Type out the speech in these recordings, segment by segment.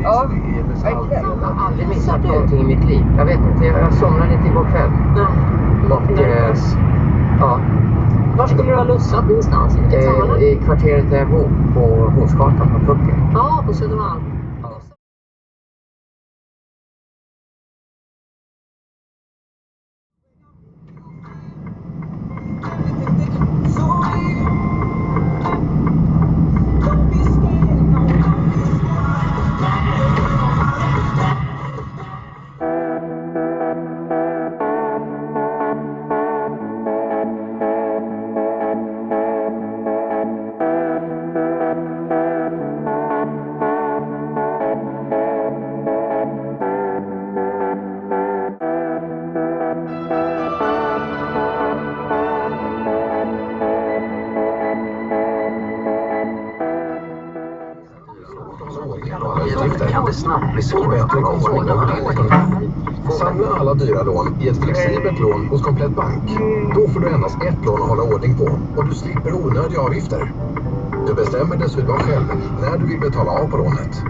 Ja, verkligen. Jag har aldrig missat någonting i mitt liv. Jag vet inte, jag somnade lite igår kväll. Och ja. Var skulle du ha lussat någonstans? I kvarteret där jag bor, på Hornsgatan på Pucken. Ja, på Södermalm. Kan det snabbt bli svårt att hålla ordning på. Samla alla dyra lån i ett flexibelt lån hos Komplett Bank. Då får du endast ett lån att hålla ordning på och du slipper onödiga avgifter. Du bestämmer dessutom själv när du vill betala av på lånet.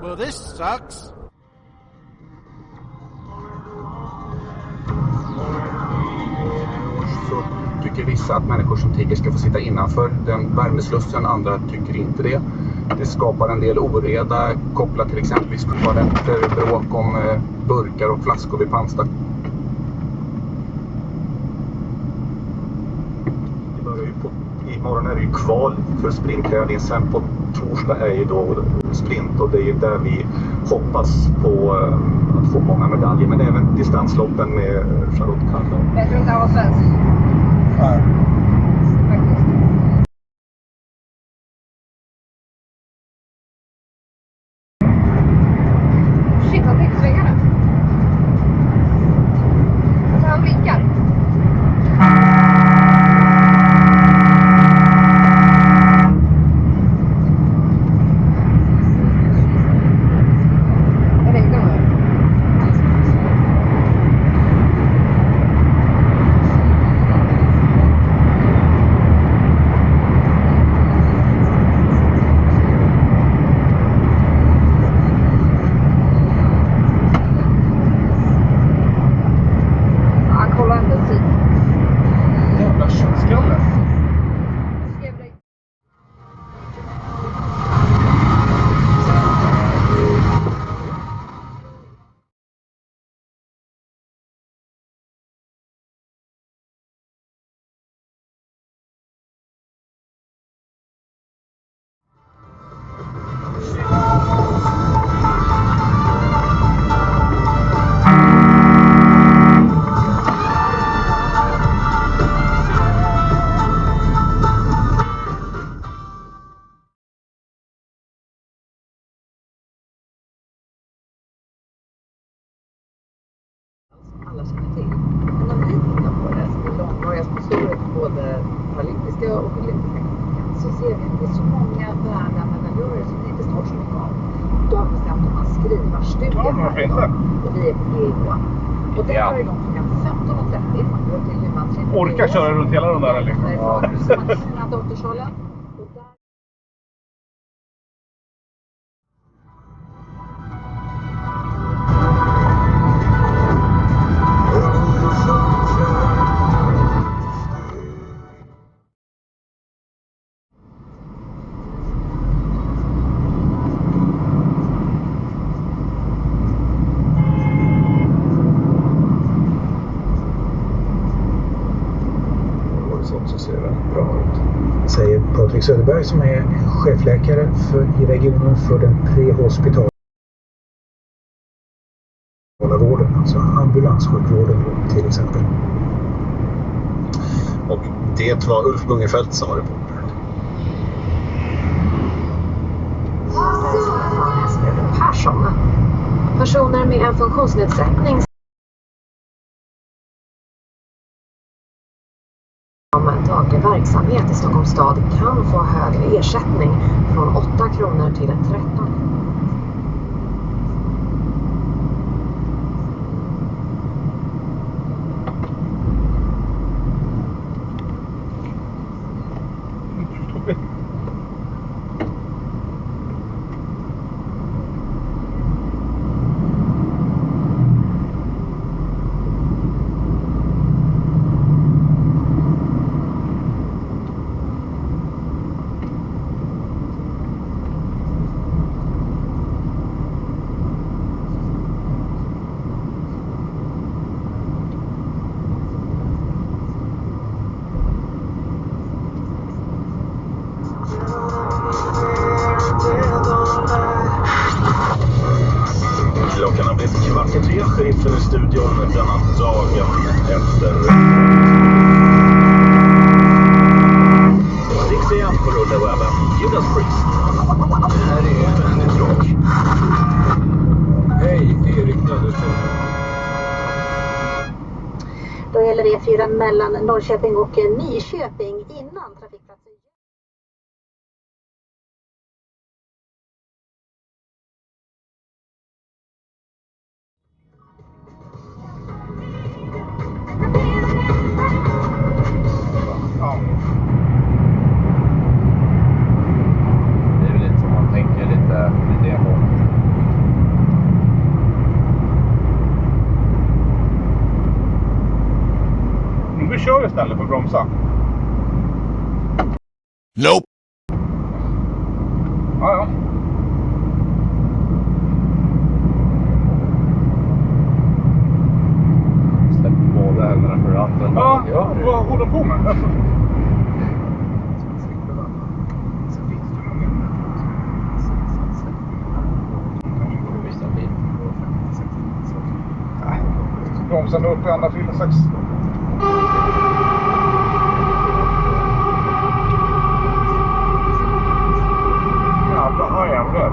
Well, this sucks. Så tycker vissa att människor som tigger ska få sitta innanför den värmeslussen, andra tycker inte det. Det skapar en del oreda kopplat till exempelvis toaletter, bråk om burkar och flaskor vid pannstack. Imorgon är det ju kval för sprinttävlingen, sen på torsdag är ju då sprint och det är ju där vi hoppas på att få många medaljer, men även distansloppen med Charlotte Kalla. Jag tror inte han var svensk. Ja. Shit, han tänkte svänga nu. Så han blinkar. Alla känner till. Men när vi tittar på det, så är långvariga sponsorer på både paralympiska och olympiska så ser vi att det är så många värda medaljörer som det inte står så mycket av. Då har vi bestämt att man skriver studier här idag. Och vi är på G. Och det är igång klockan 15:30. Man går till Human orkar köra runt hela den där liksom. Ja, precis. Återskålen. Så ser det bra ut. Säger Patrik Söderberg som är chefläkare i regionen för den prehospitala vården, alltså ambulanssjukvården till exempel. Och det var Ulf Bungefeldt som var reporter. Persson. Personer med en funktionsnedsättning om daglig verksamhet i Stockholms stad kan få högre ersättning från 8 kronor till 13. Klockan har blivit 2:15. Sheriffen i studion denna dagen efter. Sticks igen på rullewebben. Judas Priest. Det här är Bandit Rock. Hej, Erik Nöderström. Då gäller E4 mellan Norrköping och Nyköping innan trafikplatsen. Ja. Det är väl lite som man tänker lite hårt. Du kör istället för att bromsa. Nope. Ja. Släpp båda händerna för ratten. Ja, vad håller du på med? Bromsen upp i andra filen 6. Jävla hajjävlar.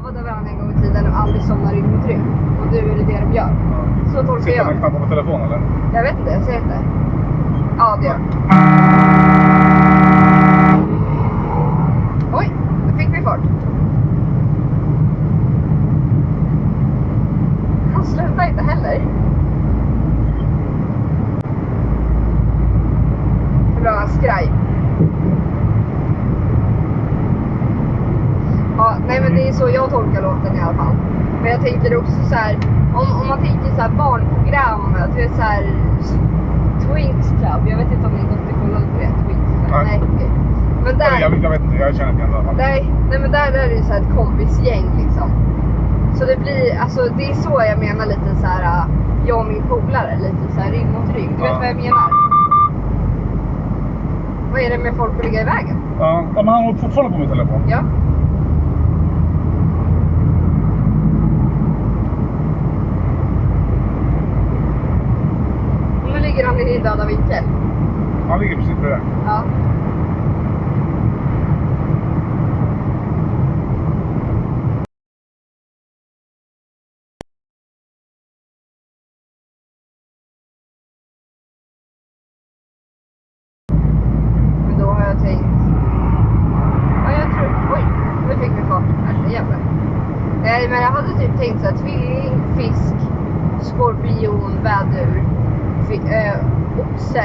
lovade varandra en gång i tiden och aldrig somnar in mot rygg. Och nu är det det de gör. Så tolkar Sitter jag. man knappar på telefon eller? Jag vet inte, jag ser inte. Ja, det gör. Oj, nu fick vi fart. Han slutar inte heller. Bra skraj. Ja, nej men det är så jag tolkar låten i alla fall. Men jag tänker också så här, om man tänker så här barnprogram, du vet så här Twinks Club. Jag vet inte om ni gått och kollat på det, Twinks Club. Nej, okej. Men där... Jag vet inte, jag känner inte igen det. Nej, men där är det så här ett kompisgäng liksom. Så det blir, alltså det är så jag menar lite så här, jag och min polare, lite så här rygg mot rygg. Du vet vad jag menar? Vad är det med folk att ligga i vägen? Ja, men han håller fortfarande på min telefon. Ja. Och nu ligger han i döda vinkel. Han ligger precis bredvid. Ja. Men då har jag tänkt... Ja, jag tror... Oj, nu fick vi fart. Jävlar. Nej, men jag hade typ tänkt så här, tvilling, fisk, skorpion, vädur, oxe,